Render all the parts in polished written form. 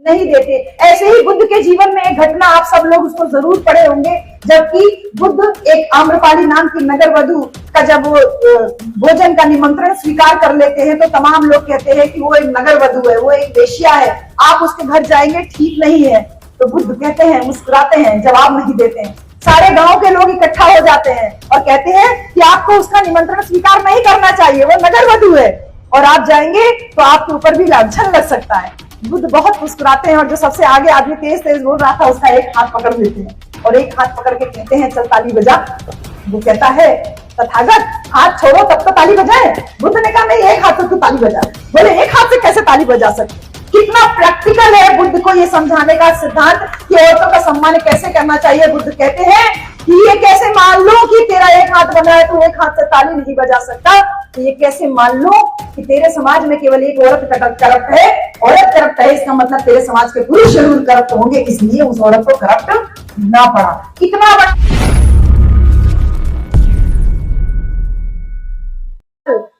नहीं देते। ऐसे ही बुद्ध के जीवन में एक घटना आप सब लोग उसको जरूर पढ़े होंगे, जबकि बुद्ध एक आम्रपाली नाम की नगर वधू का जब वो भोजन का निमंत्रण स्वीकार कर लेते हैं तो तमाम लोग कहते हैं कि वो एक नगर वधू है, वो एक वेश्या है, आप उसके घर जाएंगे ठीक नहीं है। तो बुद्ध कहते हैं, मुस्कुराते हैं, जवाब नहीं देते हैं। सारे गांव के लोग इकट्ठा हो जाते हैं और कहते हैं कि आपको उसका निमंत्रण स्वीकार नहीं करना चाहिए, वो नगर वधू है और आप जाएंगे तो आपके ऊपर भी लांछन लग सकता है। बुद्ध बहुत मुस्कुराते हैं और जो सबसे आगे आदमी तेज तेज बोल रहा था उसका एक हाथ पकड़ लेते हैं और एक हाथ पकड़ के कहते हैं चल ताली बजा। वो कहता है तथागत हाथ छोड़ो तब तो ताली बजाए। बुद्ध ने कहा नहीं, एक हाथ से तू ताली बजा। बोले एक हाथ से कैसे ताली बजा सकते? कितना प्रैक्टिकल है बुद्ध को ये समझाने का सिद्धांत कि औरतों का सम्मान कैसे करना चाहिए। बुद्ध कहते हैं कि ये कैसे मान लो कि तेरा एक हाथ बना है, तू एक हाथ से ताली नहीं बजा सकता, तो ये कैसे मान लो कि तेरे समाज में केवल एक औरत करप्ट है, औरत करप्ट है, इसका मतलब तेरे समाज के पुरुष जरूर करप्ट होंगे, इसलिए उस औरत को करप्ट ना पड़ा। कितना बड़ा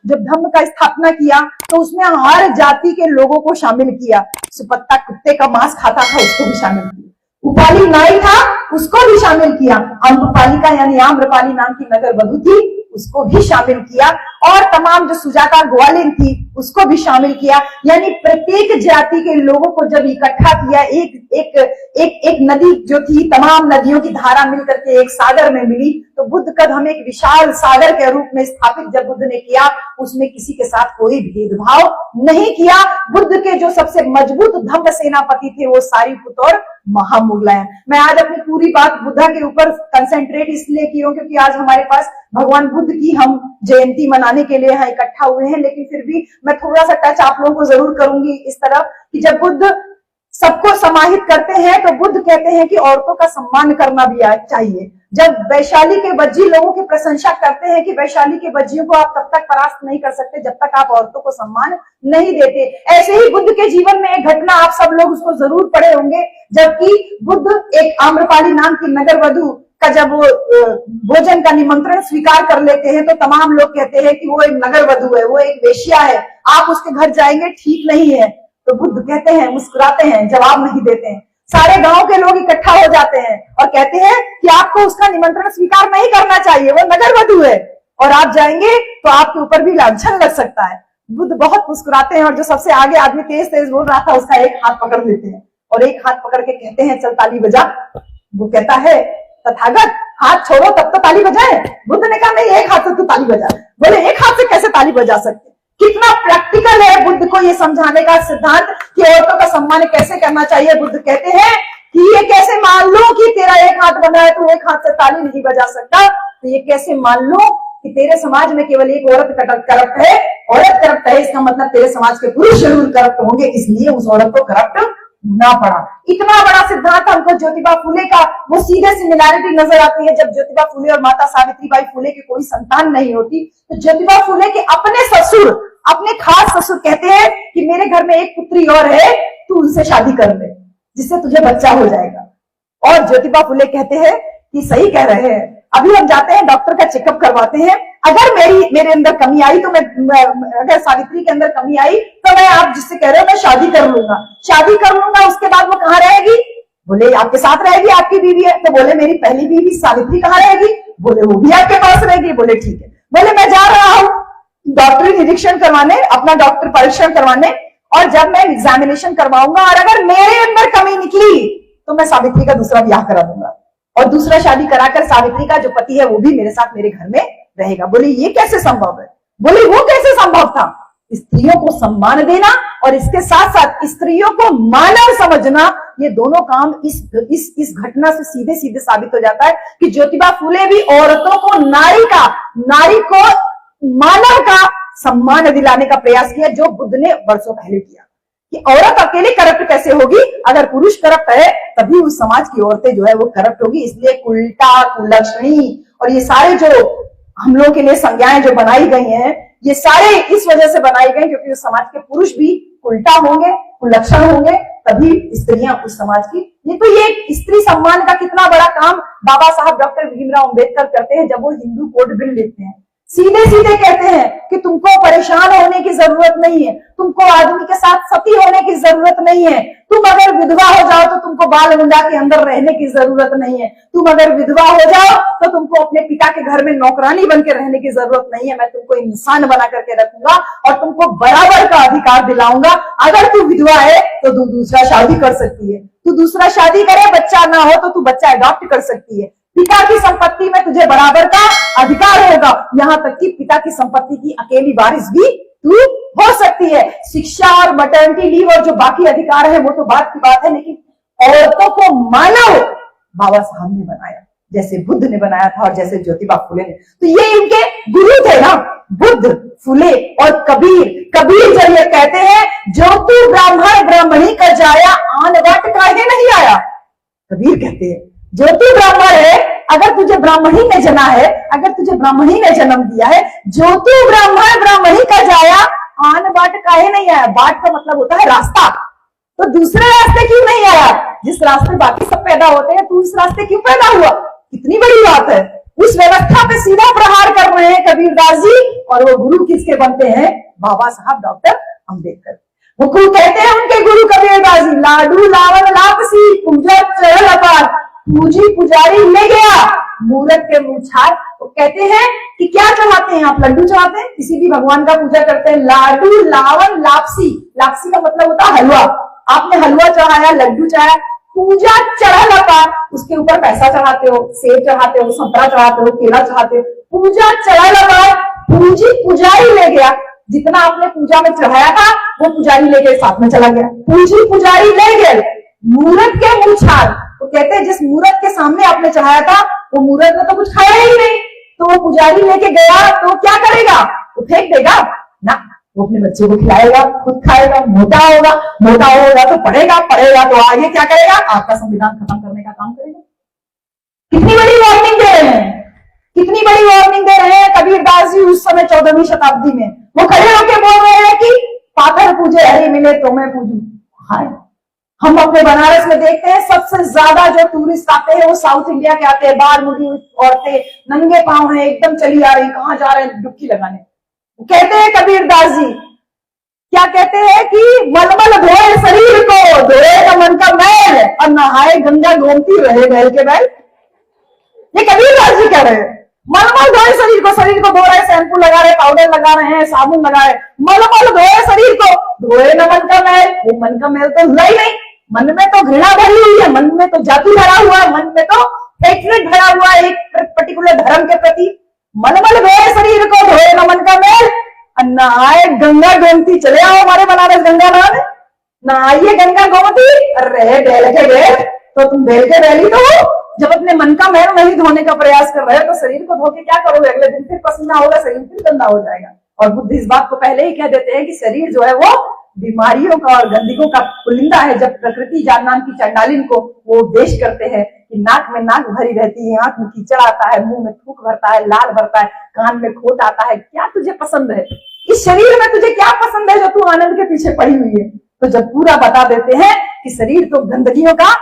जब धम्म का स्थापना किया तो उसमें हर जाति के लोगों को शामिल किया। सुपत्ता कुत्ते का मांस खाता था, उसको भी शामिल किया। उपाली नाई था, उसको भी शामिल किया। अम्रपालिका यानी आम्रपाली नाम की नगर वधू थी, उसको भी शामिल किया और तमाम जो सुजाता ग्वालिन थी उसको भी शामिल किया। यानी प्रत्येक जाति के लोगों को जब इकट्ठा किया, एक नदी जो थी, तमाम नदियों की धारा मिलकर के एक सागर में मिली, तो बुद्ध का धम्म एक विशाल सागर के रूप में स्थापित जब बुद्ध ने किया, उसमें किसी के साथ कोई भेदभाव नहीं किया। बुद्ध के जो सबसे मजबूत धम्म सेनापति थे वो सारिपुत्र और महामुगलायन। मैं आज अपनी पूरी बात बुद्धा के ऊपर कंसेंट्रेट इसलिए की हूं क्योंकि आज हमारे पास भगवान बुद्ध की हम जयंती मनाने के लिए यहाँ इकट्ठा हुए हैं, लेकिन फिर भी मैं थोड़ा सा टच आप लोगों को जरूर करूंगी इस तरफ कि जब बुद्ध सबको समाहित करते हैं तो बुद्ध कहते हैं कि औरतों का सम्मान करना भी चाहिए। जब वैशाली के बज्जी लोगों की प्रशंसा करते हैं कि वैशाली के बज्जियों को आप तब तक परास्त नहीं कर सकते जब तक आप औरतों को सम्मान नहीं देते। ऐसे ही बुद्ध के जीवन में एक घटना आप सब लोग उसको जरूर पढ़े होंगे, जबकि बुद्ध एक आम्रपाली नाम की नगर वधू का जब वो भोजन का निमंत्रण स्वीकार कर लेते हैं तो तमाम लोग कहते हैं कि वो एक नगर वधू है, वो एक वेश्या है, आप उसके घर जाएंगे ठीक नहीं है। तो बुद्ध कहते हैं, मुस्कुराते हैं, जवाब नहीं देते हैं। सारे गांव के लोग इकट्ठा हो जाते हैं और कहते हैं कि आपको उसका निमंत्रण स्वीकार नहीं करना चाहिए, वो नगर वधू है और आप जाएंगे तो आपके ऊपर भी लांछन लग सकता है। बुद्ध बहुत मुस्कुराते हैं और जो सबसे आगे आदमी तेज तेज बोल रहा था उसका एक हाथ पकड़ लेते हैं और एक हाथ पकड़ के कहते हैं चल ताली बजा। वो कहता है तथागत हाथ छोड़ो तब तो ताली बजाए। बुद्ध ने कहा नहीं, एक हाथ से तू ताली बजा। बोले एक हाथ से कैसे ताली बजा सकते? कितना प्रैक्टिकल है बुद्ध को ये समझाने का सिद्धांत कि औरतों का सम्मान कैसे करना चाहिए। बुद्ध कहते हैं कि ये कैसे मान लो कि तेरा एक हाथ बना है, तू एक हाथ से ताली नहीं बजा सकता, तो ये कैसे मान लो कि तेरे समाज में केवल एक औरत करप्ट है, औरत करप्ट है, इसका मतलब तेरे समाज के पुरुष जरूर करप्ट होंगे, इसलिए उस औरत को करप्ट ना पड़ा। इतना बड़ा सिद्धांत हमको ज्योतिबा फुले का वो सीधे सिमिलैरिटी नजर आती है। जब ज्योतिबा फुले और माता सावित्रीबाई फुले की कोई संतान नहीं होती तो ज्योतिबा फुले के अपने ससुर, अपने खास ससुर कहते हैं कि मेरे घर में एक पुत्री और है, तू उनसे शादी कर ले जिससे तुझे बच्चा हो जाएगा। और ज्योतिबा फुले कहते हैं कि सही कह रहे हैं, अभी हम जाते हैं डॉक्टर का चेकअप करवाते हैं, अगर मेरे अंदर कमी आई तो अगर सावित्री के अंदर कमी आई तो मैं आप जिससे कह रहे हो मैं शादी कर लूंगा, उसके बाद वो कहाँ रहेगी? बोले आपके साथ रहेगी, आपकी बीवी है। तो बोले मेरी पहली बीवी सावित्री कहाँ रहेगी? बोले वो भी आपके पास रहेगी। बोले ठीक है। बोले मैं जा रहा हूँ डॉक्टरी निरीक्षण करवाने, अपना डॉक्टर परीक्षण करवाने, और जब मैं एग्जामिनेशन करवाऊंगा और अगर मेरे अंदर कमी निकली तो मैं सावित्री का दूसरा ब्याह करा दूंगा और दूसरा शादी कराकर सावित्री का जो पति है वो भी मेरे साथ मेरे घर में रहेगा। बोले ये कैसे संभव है? बोले वो कैसे संभव था? स्त्रियों को सम्मान देना और इसके साथ साथ स्त्रियों को मानव समझना, ये दोनों काम इस घटना से सीधे सीधे साबित हो जाता है कि ज्योतिबा फुले भी औरतों को नारी को मानव का सम्मान दिलाने का प्रयास किया, जो बुद्ध ने वर्षों पहले किया। कि औरत अकेले करप्ट कैसे होगी? अगर पुरुष करप्ट है तभी उस समाज की औरतें जो है वो करप्ट होगी। इसलिए कुलटा, कुलक्षणी और ये सारे जो हम लोगों के लिए संज्ञाएं जो बनाई गई हैं, ये सारे इस वजह से बनाई गई क्योंकि उस समाज के पुरुष भी उल्टा होंगे, कुलक्षण होंगे, तभी स्त्रियां उस समाज की। ये स्त्री सम्मान का कितना बड़ा काम बाबा साहब डॉक्टर भीमराव अंबेडकर करते हैं जब वो हिंदू कोड बिल लिखते हैं। सीधे सीधे कहते हैं कि तुमको परेशान होने की जरूरत नहीं है, तुमको आदमी के साथ सती होने की जरूरत नहीं है, तुम अगर विधवा हो जाओ तो तुमको बाल मुंडा के अंदर रहने की जरूरत नहीं है, तुम अगर विधवा हो जाओ तो तुमको अपने पिता के घर में नौकरानी बन के रहने की जरूरत नहीं है। मैं तुमको इंसान बना करके रखूंगा और तुमको बराबर का अधिकार दिलाऊंगा। अगर तू विधवा है तो तू दूसरा शादी कर सकती है, तू दूसरा शादी करे, बच्चा ना हो तो तू बच्चा अडॉप्ट कर सकती है। पिता की संपत्ति में तुझे बराबर का अधिकार होगा, यहाँ तक कि पिता की संपत्ति की अकेली वारिस भी तू हो सकती है। शिक्षा और मैटरनिटी लीव और जो बाकी अधिकार है वो तो बात की बात है, लेकिन औरतों को मानव बाबा साहब ने बनाया, जैसे बुद्ध ने बनाया था और जैसे ज्योतिबा फुले ने। तो ये इनके गुरु थे ना, बुद्ध, फुले और कबीर। कबीर जब ये कहते हैं जो तू ब्राह्मण ब्राह्मणी का जाया, आन बाट काहे नहीं आया। कबीर कहते हैं जो तू ब्राह्मण है, अगर तुझे ब्राह्मणी ने जना है, अगर तुझे ब्राह्मणी ने जन्म दिया है, जो तू ब्राह्मण ब्राह्मणी का जाया, आन बाट काहे नहीं आया। बाट का मतलब होता है रास्ता, तो दूसरे रास्ते क्यों नहीं आया। जिस रास्ते बाकी सब पैदा होते हैं, तू इस रास्ते क्यों पैदा हुआ। कितनी बड़ी बात है। उस व्यवस्था पे सीधा प्रहार कर रहे हैं कबीरदास जी, और वो गुरु किसके बनते हैं, बाबा साहब डॉक्टर अम्बेडकर। वो कहते हैं उनके गुरु कबीरदास जी, लाडू लावन लापसी पूजा चढ़ल अपार, पूजी पुजारी ले गया मूरत के मुछार। वो कहते हैं कि क्या चढ़ाते हैं आप, लड्डू चढ़ाते हैं, किसी भी भगवान का पूजा करते हैं, लाडू लावन लापसी, लापसी का मतलब होता है हलवा। आपने हलवा चढ़ाया, लड्डू चढ़ाया, पूजा चढ़ा अपार, उसके ऊपर पैसा चढ़ाते हो, सेब चढ़ाते हो, संतरा चढ़ाते हो, केला चढ़ाते हो, पूजा चढ़ा अपार, पूजी पुजारी ले गया। जितना आपने पूजा में चढ़ाया था वो पुजारी लेके साथ में चला गया, पूजी पुजारी ले गए मूरत के मुछार। तो कहते हैं जिस मूरत के सामने आपने चढ़ाया था वो मूरत में तो कुछ खाया ही नहीं, तो वो पुजारी लेके गया तो क्या करेगा, वो फेंक देगा ना, वो अपने बच्चे को खिलाएगा, खुद खाएगा, मोटा होगा, मोटा होगा तो पढ़ेगा, पढ़ेगा तो आगे क्या करेगा, आपका संविधान खत्म करने का काम करेगा। कितनी बड़ी वार्निंग दे रहे हैं, कितनी बड़ी वार्निंग दे रहे हैं कबीरदास जी उस समय 14वीं शताब्दी में। वो खड़े होकर बोल रहे हैं कि पाथर पूजे हरि मिले तो मैं पूजू। हाय, हम अपने बनारस में देखते हैं सबसे ज्यादा जो टूरिस्ट आते हैं वो साउथ इंडिया के आते हैं, बाल मुड़ी औरतें नंगे पांव हैं, एकदम चली आ रही, कहां जा रहे हैं, डुबकी लगाने। कहते हैं कबीरदास जी, क्या कहते हैं कि मलमल धोए शरीर को, धोए न मन का मैल, और नहाए गंगा गोमती रहे बैल के बैल। ये कबीरदास जी कह रहे हैं, मलमल धोए शरीर को, शरीर को धो रहे, शैम्पू लगा रहे, पाउडर लगा रहे हैं, साबुन लगा रहे, मलमल धोए शरीर को, धोए न मन का मैल। वो मन का मैल तो हुआ ही नहीं, मन में तो घृणा भरी हुई है, मन में तो जाति भरा हुआ है, मन में तो हेट्रेड भरा हुआ है एक पर्टिकुलर धर्म के प्रति। मलमल धोए शरीर को, धोए न मन का मैल, नहाए गंगा गोमती। चले आओ हमारे बनारस गंगा नहाने, नहाइए गंगा गोमती। अरे बैल के बैल, तो तुम बैल के बैल ही तो हो। जब अपने मन का मैल नहीं धोने का प्रयास कर रहे हो तो शरीर को धो के क्या करोगे, अगले दिन फिर पसीना होगा, शरीर फिर गंदा हो जाएगा। और बुद्ध इस बात को पहले ही कह देते हैं कि शरीर जो है वो बीमारियों का और गंदगियों का पुलिंदा है। जब प्रकृति जान नाम की चंडालिन को वो उपदेश करते हैं कि नाक में नाक भरी रहती है, आंख में कीचड़ आता है, मुंह में थूक भरता है, लाल भरता है, कान में खोट आता है, क्या तुझे पसंद है, इस शरीर में तुझे क्या पसंद है जो तू आनंद के पीछे पड़ी हुई है। तो जब पूरा बता देते हैं कि शरीर तो गंदगियों का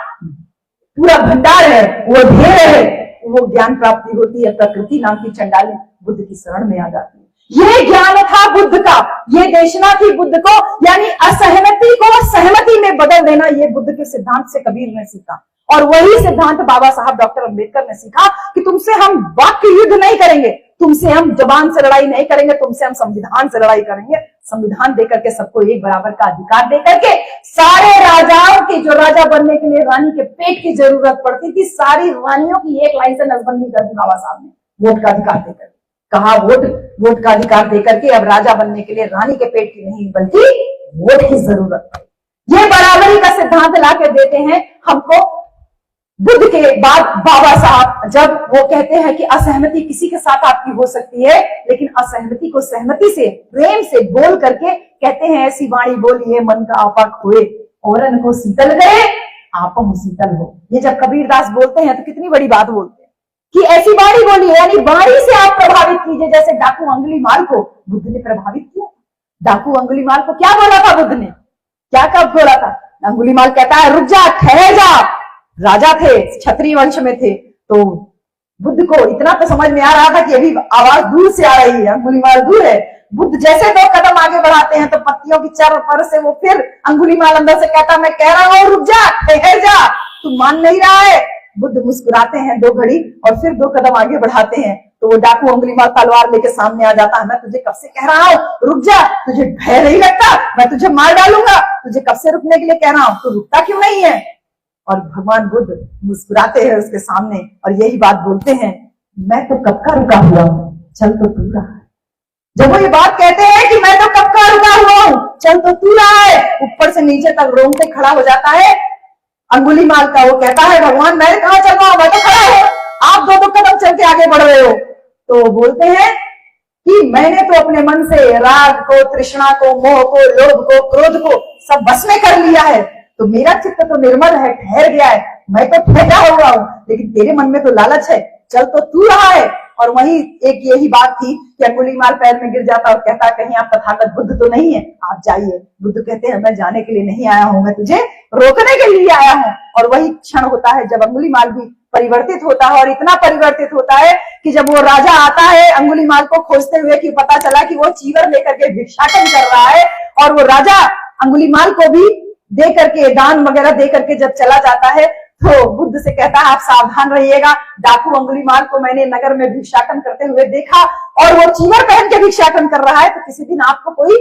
पूरा भंडार है, वो ढेर है, वो ज्ञान प्राप्ति होती है, प्रकृति नाम की चंडालिन बुद्ध की शरण में आ जाती है। ये ज्ञान था बुद्ध का, ये देशना थी बुद्ध को, यानी असहमति को सहमति में बदल देना, ये बुद्ध के सिद्धांत से कबीर ने सीखा। और वही सिद्धांत बाबा साहब डॉक्टर अम्बेडकर ने सीखा कि तुमसे हम वाक्य युद्ध नहीं करेंगे, तुमसे हम जबान से लड़ाई नहीं करेंगे, तुमसे हम संविधान से लड़ाई करेंगे। संविधान देकर के सबको एक बराबर का अधिकार देकर के, सारे राजाओं के, जो राजा बनने के लिए रानी के पेट की जरूरत पड़ती थी, सारी रानियों की एक लाइन से नसबंदी कर दी बाबा साहब ने, वोट का अधिकार देकर। कहा वोट का अधिकार देकर के अब राजा बनने के लिए रानी के पेट की नहीं बल्कि वोट की जरूरत है। ये बराबरी का सिद्धांत ला के देते हैं हमको बुद्ध के बाद बाबा साहब, जब वो कहते हैं कि असहमति किसी के साथ आपकी हो सकती है, लेकिन असहमति को सहमति से, प्रेम से बोल करके कहते हैं, ऐसी वाणी बोलिए मन का आपा खोए, औरन को शीतल गए आप शीतल हो। ये जब कबीरदास बोलते हैं तो कितनी बड़ी बात बोलते हैं कि ऐसी वाणी बोलिए, यानी वाणी से आप प्रभावित कीजिए। जैसे डाकू अंगुलीमाल को बुद्ध ने प्रभावित किया। डाकू अंगुलीमाल को क्या बोला था बुद्ध ने, क्या कब बोला था? अंगुलीमाल कहता है रुक जा, ठहर जा। राजा थे, क्षत्रिय वंश में थे, तो बुद्ध को इतना तो समझ में आ रहा था कि अभी आवाज दूर से आ रही है, अंगुलीमाल दूर है। बुद्ध जैसे 2 कदम आगे बढ़ाते हैं तो पत्तियों की चारों पर से वो फिर अंगुलीमाल अंदर से कहता, मैं कह रहा हूं रुक जा, ठहर जा, तू मान नहीं रहा है। बुद्ध मुस्कुराते हैं 2 घड़ी और फिर 2 कदम आगे बढ़ाते हैं तो वो डाकू अंगुलीमाल तलवार लेके सामने आ जाता है। मैं तुझे कब से कह रहा हूँ रुक जा, तुझे भय नहीं लगता, मैं तुझे मार डालूंगा, तुझे कब से रुकने के लिए कह रहा हूं, तू रुकता क्यों नहीं है। और भगवान बुद्ध मुस्कुराते हैं उसके सामने और यही बात बोलते हैं, मैं तो कब का रुका हुआ हूं, चल तो तू रहा है। जब वो ये बात कहते हैं कि मैं तो कब का रुका हुआ हूं, चल तो तू रहा है, ऊपर से नीचे तक रोंगटे खड़ा हो जाता है अंगुलीमाल का। वो कहता है भगवान मैं कहां चल रहा हूं, मैं तो खड़ा हूं, आप 2 कदम चल के आगे बढ़ रहे हो। तो बोलते हैं कि मैंने तो अपने मन से राग को, तृष्णा को, मोह को, लोभ को, क्रोध को सब बस में कर लिया है, तो मेरा चित्त तो निर्मल है, ठहर गया है, मैं तो ठहरा हुआ हूं, लेकिन तेरे मन में तो लालच है, चल तो तू रहा है। और वही एक यही बात थी कि अंगुलीमाल पैर में गिर जाता और कहता कहीं आप तथागत बुद्ध तो नहीं है, आप जाइए। बुद्ध कहते हैं मैं जाने के लिए नहीं आया हूं, मैं तुझे रोकने के लिए आया हूं। और वही क्षण होता है जब अंगुलीमाल भी परिवर्तित होता है, और इतना परिवर्तित होता है कि जब वो राजा आता है अंगुलीमाल को खोजते हुए कि पता चला कि वो चीवर लेकर के भिक्षाटन कर रहा है, और वो राजा अंगुलीमाल को भी दे करके, दान वगैरह दे करके जब चला जाता है तो बुद्ध से कहता है आप सावधान रहिएगा, डाकू अंगुलीमाल को मैंने नगर में भिक्षाटन करते हुए देखा और वो चीवर पहन के भिक्षाटन कर रहा है, तो किसी दिन आपको कोई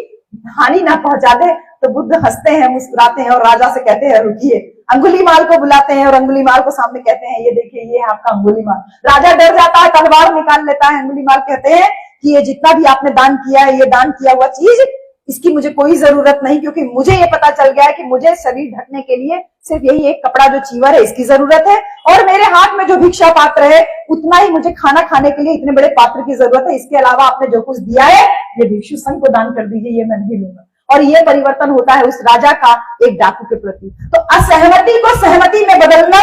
हानि ना पहुंचा दे। तो बुद्ध हंसते हैं, मुस्कुराते हैं और राजा से कहते हैं रुकिए। अंगुलीमाल को बुलाते हैं और अंगुलीमाल को सामने कहते हैं ये देखिए ये है आपका अंगुलीमाल। राजा डर जाता है, तलवार निकाल लेता है। अंगुलीमाल कहते हैं कि ये जितना भी आपने दान किया है, ये दान किया हुआ चीज, इसकी मुझे कोई जरूरत नहीं, क्योंकि मुझे ये पता चल गया है कि मुझे शरीर ढकने के लिए सिर्फ यही एक कपड़ा जो चीवर है इसकी जरूरत है, और मेरे हाथ में जो भिक्षा पात्र है उतना ही मुझे खाना खाने के लिए इतने बड़े पात्र की जरूरत है। इसके अलावा आपने जो कुछ दिया है ये भिक्षु संघ को दान कर दीजिए, ये मैं नहीं लूंगा। और ये परिवर्तन होता है उस राजा का एक डाकू के प्रति। तो असहमति को सहमति में बदलना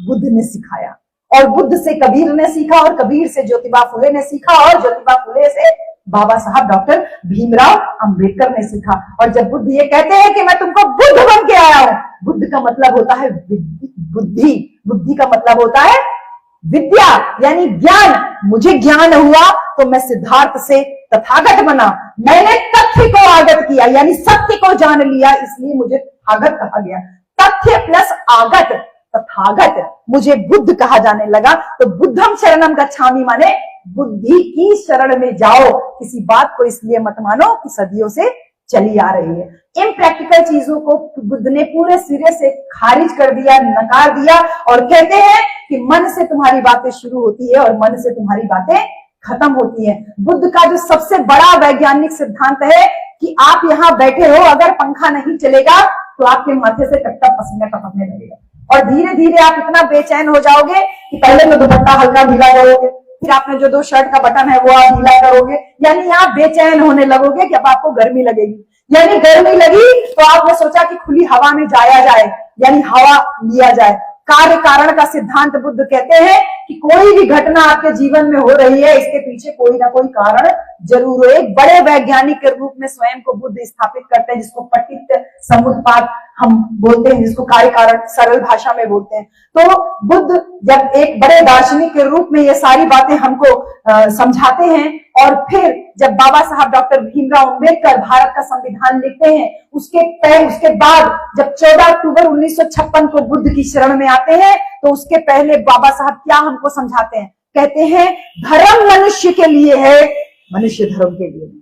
बुद्ध ने सिखाया, और बुद्ध से कबीर ने सीखा, और कबीर से ज्योतिबा फुले ने सीखा, और ज्योतिबा फुले से बाबा साहब डॉक्टर भीमराव अंबेडकर ने सीखा। और जब बुद्ध ये कहते हैं कि मैं तुमको बुद्ध बन के आया हूं, बुद्ध का मतलब होता है बुद्धि, बुद्धि का मतलब होता है विद्या यानी ज्ञान। मुझे ज्ञान हुआ तो मैं सिद्धार्थ से तथागत बना, मैंने तथ्य को आगत किया यानी सत्य को जान लिया, इसलिए मुझे तथागत कहा गया। तथ्य प्लस आगत तथागत, मुझे बुद्ध कहा जाने लगा। तो बुद्धम शरणम गच्छामि माने बुद्धि की शरण में जाओ, किसी बात को इसलिए मत मानो कि सदियों से चली आ रही है। इन प्रैक्टिकल चीजों को बुद्ध ने पूरे सिरे से खारिज कर दिया, नकार दिया, और कहते हैं कि मन से तुम्हारी बातें शुरू होती है और मन से तुम्हारी बातें खत्म होती है। बुद्ध का जो सबसे बड़ा वैज्ञानिक सिद्धांत है कि आप यहाँ बैठे हो, अगर पंखा नहीं चलेगा तो आपके माथे से टपटप पसीना टपकने लगेगा, और धीरे धीरे आप इतना बेचैन हो जाओगे कि पहले तो दुपट्टा हल्का ढीला करोगे, फिर आपने जो 2 शर्ट का बटन है वो आप ढीला करोगे, यानी आप बेचैन होने लगोगे कि अब आपको गर्मी लगेगी। यानी गर्मी लगी तो आपने सोचा कि खुली हवा में जाया जाए, यानी हवा लिया जाए। कार्य कारण का सिद्धांत बुद्ध कहते हैं कि कोई भी घटना आपके जीवन में हो रही है, इसके पीछे कोई ना कोई कारण जरूर हो। एक बड़े वैज्ञानिक के रूप में स्वयं को बुद्ध स्थापित करते हैं, जिसको पठित समुत्पाद हम बोलते हैं, जिसको कार्य कारण सरल भाषा में बोलते हैं। तो बुद्ध जब एक बड़े दार्शनिक के रूप में ये सारी बातें हमको समझाते हैं, और फिर जब बाबा साहब डॉक्टर भीमराव अंबेडकर भारत का संविधान लिखते हैं, उसके बाद जब 14 अक्टूबर 1956 को बुद्ध की शरण में आते हैं, तो उसके पहले बाबा साहब क्या हमको समझाते हैं? कहते हैं धर्म मनुष्य के लिए है, मनुष्य धर्म के लिए नहीं।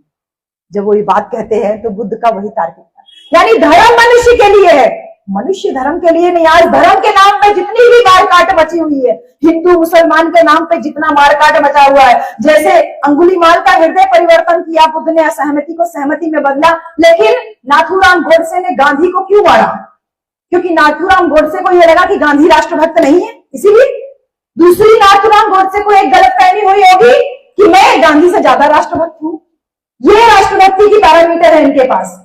जब वो ये बात कहते हैं तो बुद्ध का वही तार्किक था, यानी धर्म मनुष्य के लिए है, मनुष्य धर्म के लिए नहीं। आज धर्म के नाम पे जितनी भी मारकाट मची हुई है, हिंदू मुसलमान के नाम पे जितना मारकाट मचा हुआ है, जैसे अंगुलीमाल का हृदय परिवर्तन किया बुद्ध ने, असहमति को सहमति में बदला, लेकिन नाथूराम गोडसे ने गांधी को क्यों मारा? क्योंकि नाथूराम गोडसे को यह लगा कि गांधी राष्ट्रभक्त नहीं है, इसीलिए। दूसरी नाथूराम गोडसे को एक गलतफहमी हुई होगी कि मैं गांधी से ज्यादा राष्ट्रभक्त हूं। ये राष्ट्रभक्ति की पैरामीटर है इनके पास,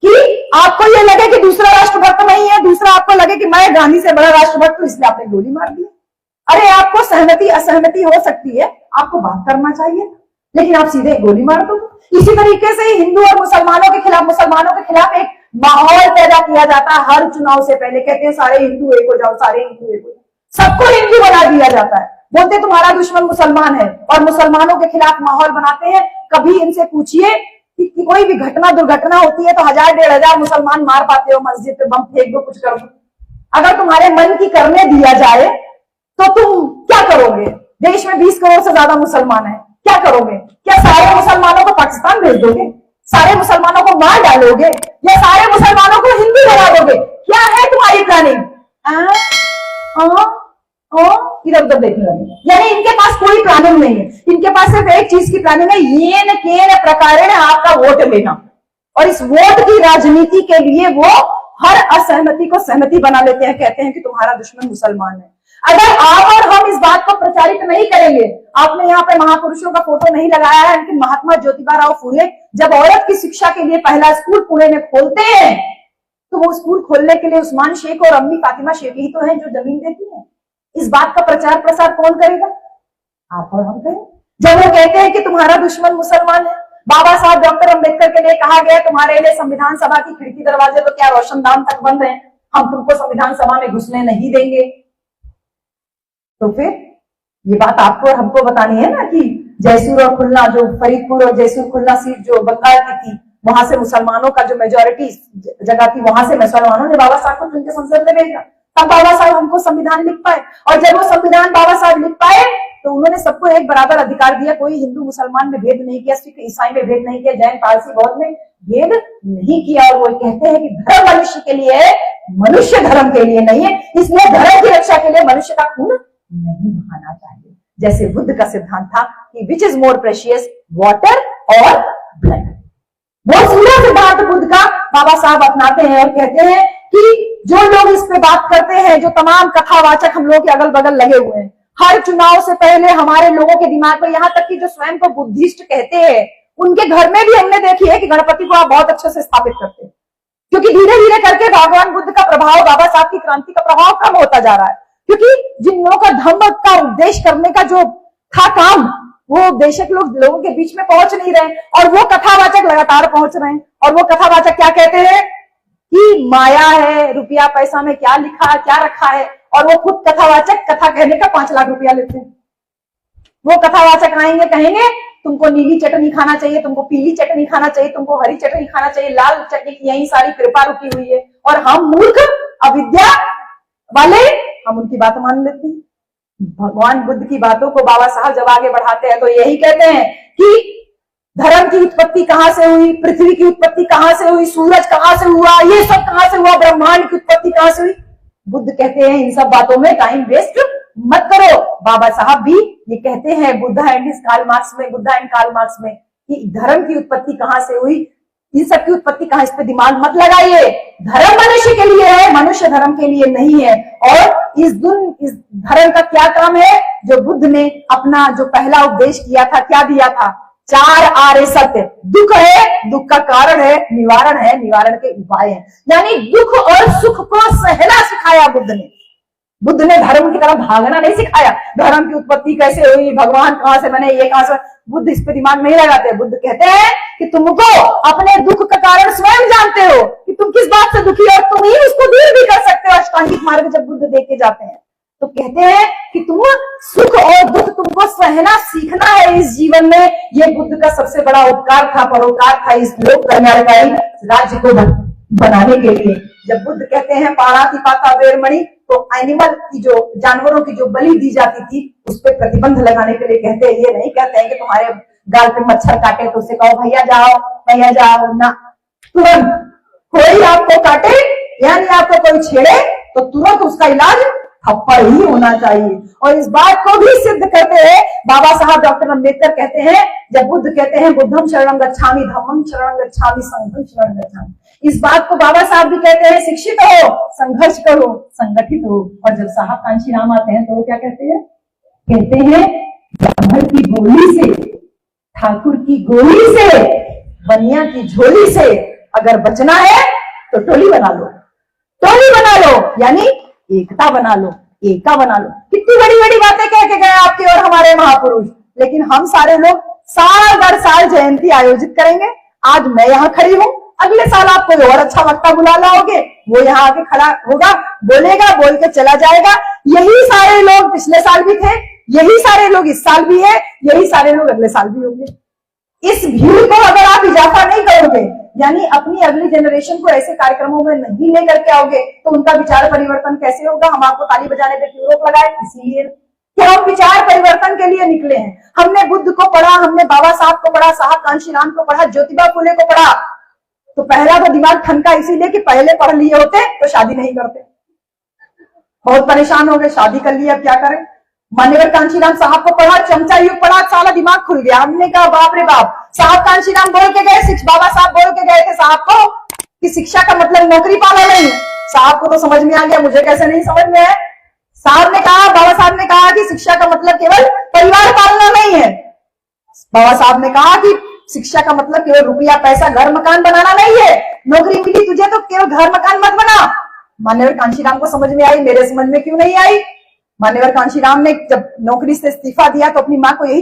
कि आपको ये लगे कि दूसरा राष्ट्रभक्त नहीं है, दूसरा आपको लगे कि मैं गांधी से बड़ा राष्ट्रभक्त हूं, इसलिए आपने गोली मार दी। अरे आपको सहमति असहमति हो सकती है, आपको बात करना चाहिए, लेकिन आप सीधे गोली मार दो। इसी तरीके से हिंदू और मुसलमानों के खिलाफ एक माहौल पैदा किया जाता है। हर चुनाव से पहले कहते हैं सारे हिंदू एक हो जाओ, सारे हिंदू एक हो जाओ, सबको हिंदू बना दिया जाता है। बोलते तुम्हारा दुश्मन मुसलमान है और मुसलमानों के खिलाफ माहौल बनाते हैं। कभी इनसे पूछिए कि कोई भी घटना दुर्घटना होती है तो 1000-1500 मुसलमान मार पाते हो, मस्जिद पे बम फेंक दो, कुछ कर दो। अगर तुम्हारे मन की करने दिया जाए तो तुम क्या करोगे? देश में 20 करोड़ से ज्यादा मुसलमान है, क्या करोगे? क्या सारे मुसलमानों को पाकिस्तान भेज दोगे? सारे मुसलमानों को मार डालोगे या सारे मुसलमानों को हिंदू बना दोगे? क्या है तुम्हारी प्लानिंग? इधर उधर देखने लगे। यानी इनके पास कोई प्लानिंग नहीं है, इनके पास सिर्फ एक चीज की प्लानिंग है, येन केन प्रकारेण आपका वोट लेना। और इस वोट की राजनीति के लिए वो हर असहमति को सहमति बना लेते हैं, कहते हैं कि तुम्हारा दुश्मन मुसलमान है। अगर आप और हम इस बात को प्रचारित नहीं करेंगे, आपने यहाँ पे महापुरुषों का फोटो नहीं लगाया है, लेकिन महात्मा ज्योतिबा राव फूले जब औरत की शिक्षा के लिए पहला स्कूल पुणे में खोलते हैं तो वो स्कूल खोलने के लिए उस्मान शेख और अम्मी फातिमा शेख ही तो हैं जो जमीन देती हैं। इस बात का प्रचार प्रसार कौन करेगा? आप और हम करें। जब वो कहते हैं कि तुम्हारा दुश्मन मुसलमान है, बाबा साहब डॉक्टर अंबेडकर के लिए कहा गया तुम्हारे लिए संविधान सभा की खिड़की दरवाजे तो क्या रोशनदान तक बंद है, हम तुमको संविधान सभा में घुसने नहीं देंगे। तो फिर ये बात आपको और हमको बतानी है ना कि जयसूर और खुलना, जो फरीदपुर और जयसूर खुलना सीट जो बंगाल की थी, वहां से मुसलमानों का जो मेजोरिटी जगह थी, वहां से मुसलमानों ने बाबा साहब को चुन के संसद में भेजा, तब बाबा साहब हमको संविधान लिख पाए। और जब वो संविधान बाबा साहब लिख पाए तो उन्होंने सबको एक बराबर अधिकार दिया, कोई हिंदू मुसलमान में भेद नहीं किया, सिख ईसाई में भेद नहीं किया, जैन पारसी बौद्ध में भेद नहीं किया। और वो कहते हैं कि धर्म मनुष्य के लिए है, मनुष्य धर्म के लिए नहीं है, इसलिए धर्म की रक्षा के लिए मनुष्य का खून नहीं बहाना चाहिए। जैसे बुद्ध का सिद्धांत था कि which is more precious, water और ब्लड। बहुत सुंदर सिद्धांत बुद्ध का बाबा साहब अपनाते हैं और कहते हैं कि जो लोग इस पे बात करते हैं, जो तमाम कथावाचक हम लोग के अगल बगल लगे हुए हैं, हर चुनाव से पहले हमारे लोगों के दिमाग में, यहाँ तक कि जो स्वयं को बुद्धिस्ट कहते हैं, उनके घर में भी हमने देखी है कि गणपति को आप बहुत अच्छे से स्थापित करते हैं, क्योंकि धीरे धीरे करके भगवान बुद्ध का प्रभाव, बाबा साहब की क्रांति का प्रभाव कम होता जा रहा है। क्योंकि जिन लोगों का धम्म का उपदेश करने का जो था काम, वो उपदेशक लोगों के बीच में पहुंच नहीं रहे और वो कथावाचक लगातार पहुंच रहे हैं। और वो कथावाचक क्या कहते हैं कि माया है, रुपया पैसा में क्या लिखा है, क्या रखा है, और वो खुद कथावाचक कथा कहने का 5 लाख रुपया लेते हैं। वो कथावाचक आएंगे, कहेंगे तुमको नीली चटनी खाना चाहिए, तुमको पीली चटनी खाना चाहिए, तुमको हरी चटनी खाना चाहिए, लाल चटनी की यही सारी कृपा रुकी हुई है। और हम मूर्ख अविद्या वाले हम उनकी बात मान लेते हैं। भगवान बुद्ध की बातों को बाबा साहब जब आगे बढ़ाते हैं तो यही कहते हैं कि धर्म की उत्पत्ति कहां से हुई, पृथ्वी की उत्पत्ति कहां से हुई, सूरज कहां से हुआ, ये सब कहां से हुआ, ब्रह्मांड की उत्पत्ति कहां से हुई। बुद्ध कहते हैं इन सब बातों में टाइम वेस्ट मत करो। बाबा साहब भी ये कहते हैं बुद्धा एंड कार्ल मार्क्स में कि धर्म की उत्पत्ति कहां से हुई, इन सब की उत्पत्ति कहां, इस पे दिमाग मत लगाइए। धर्म मनुष्य के लिए है, मनुष्य धर्म के लिए नहीं है। और इस धर्म का क्या काम है? जो बुद्ध ने अपना जो पहला उपदेश किया था, क्या दिया था? 4 आर्य सत्य। दुख है, दुख का कारण है, निवारण है, निवारण के उपाय है। यानी दुख और सुख को सहना सिखाया बुद्ध ने। बुद्ध ने धर्म की तरफ भागना नहीं सिखाया। धर्म की उत्पत्ति कैसे हुई, भगवान कहां से बने, ये कहां से, बुद्ध इस पे दिमाग नहीं लगाते। बुद्ध कहते हैं कि तुमको अपने दुख का कारण स्वयं जानते हो कि तुम किस बात से दुखी हो, और तुम ही उसको दूर भी कर सकते हो। अष्टांगिक मार्ग जब बुद्ध देख के जाते हैं तो कहते हैं कि तुम सुख और दुख तुमको सहना सीखना है इस जीवन में। ये बुद्ध का सबसे बड़ा उपकार था, परोपकार था इस लोक कल्याणकारी राज्य को बनाने के लिए। जब बुद्ध कहते हैं पाणाति पाता वेरमणि, तो एनिमल की जो जानवरों की जो बलि दी जाती थी उस पर प्रतिबंध लगाने के लिए कहते हैं। ये नहीं कहते हैं कि तुम्हारे गाल पे मच्छर काटे तो उसे कहो भैया जाओ ना। तुरंत कोई आपको काटे यानी आपको कोई छेड़े तो तुरंत उसका इलाज थप्पड़ ही होना चाहिए। और इस बात को भी सिद्ध करते हैं बाबा साहब डॉक्टर अंबेडकर कहते हैं, जब बुद्ध कहते हैं बुद्धम शरणं गच्छामि, धम्मं शरणं गच्छामि, संघं शरणं गच्छामि, इस बात को बाबा साहब भी कहते हैं शिक्षित हो, संघर्ष करो, संगठित हो। और जब साहब कांशीराम आते हैं तो वो क्या कहते हैं? कहते हैं ब्राह्मण की गोली से, ठाकुर की गोली से, बनिया की झोली से अगर बचना है तो टोली बना लो, यानी एकता बना लो, एकता बना लो। कितनी बड़ी बड़ी बातें कह के गए आपके और हमारे महापुरुष। लेकिन हम सारे लोग साल दर साल जयंती आयोजित करेंगे। आज मैं यहाँ खड़ी हूँ, अगले साल आप कोई और अच्छा वक्ता बुला लाओगे, वो यहाँ आके खड़ा होगा, बोलेगा, बोल के चला जाएगा। यही सारे लोग पिछले साल भी थे, यही सारे लोग इस साल भी है, यही सारे लोग अगले साल भी होंगे। इस भीड़ को अगर आप इजाफा नहीं करोगे, यानी अपनी अगली जनरेशन को ऐसे कार्यक्रमों में नहीं लेकर के आओगे, तो उनका विचार परिवर्तन कैसे होगा? हम आपको ताली बजाने पे क्यों रोक लगाए? इसलिए कि हम विचार परिवर्तन के लिए निकले हैं। हमने बुद्ध को पढ़ा, हमने बाबा साहब को पढ़ा, साहब कांशीराम को पढ़ा, ज्योतिबा फुले को पढ़ा। तो पहला तो दिमाग ठनका इसीलिए कि पहले पढ़ लिए होते तो शादी नहीं करते। बहुत परेशान हो गए, शादी कर लिया, अब क्या करें? मान्यवर कांशीराम साहब को पढ़ा, चमचा युग पढ़ा, साला दिमाग खुल गया। हमने कहा बाप रे बाप, साहब कांशीराम बोल के गए, बाबा साहब बोल के गए थे साहब को कि शिक्षा का मतलब नौकरी पाना नहीं। साहब को तो समझ में आ गया, मुझे कैसे नहीं समझ में है। साहब ने कहा, बाबा साहब ने कहा कि शिक्षा का मतलब केवल परिवार पालना नहीं है। बाबा साहब ने कहा कि शिक्षा का मतलब केवल रुपया पैसा घर मकान बनाना नहीं है। नौकरी मिली तुझे तो केवल घर मकान मत बना। मान्यवर कांशीराम को समझ में आई, मेरे समझ में क्यों नहीं आई? मान्यवर कांशीराम ने जब नौकरी से इस्तीफा दिया तो अपनी माँ को यही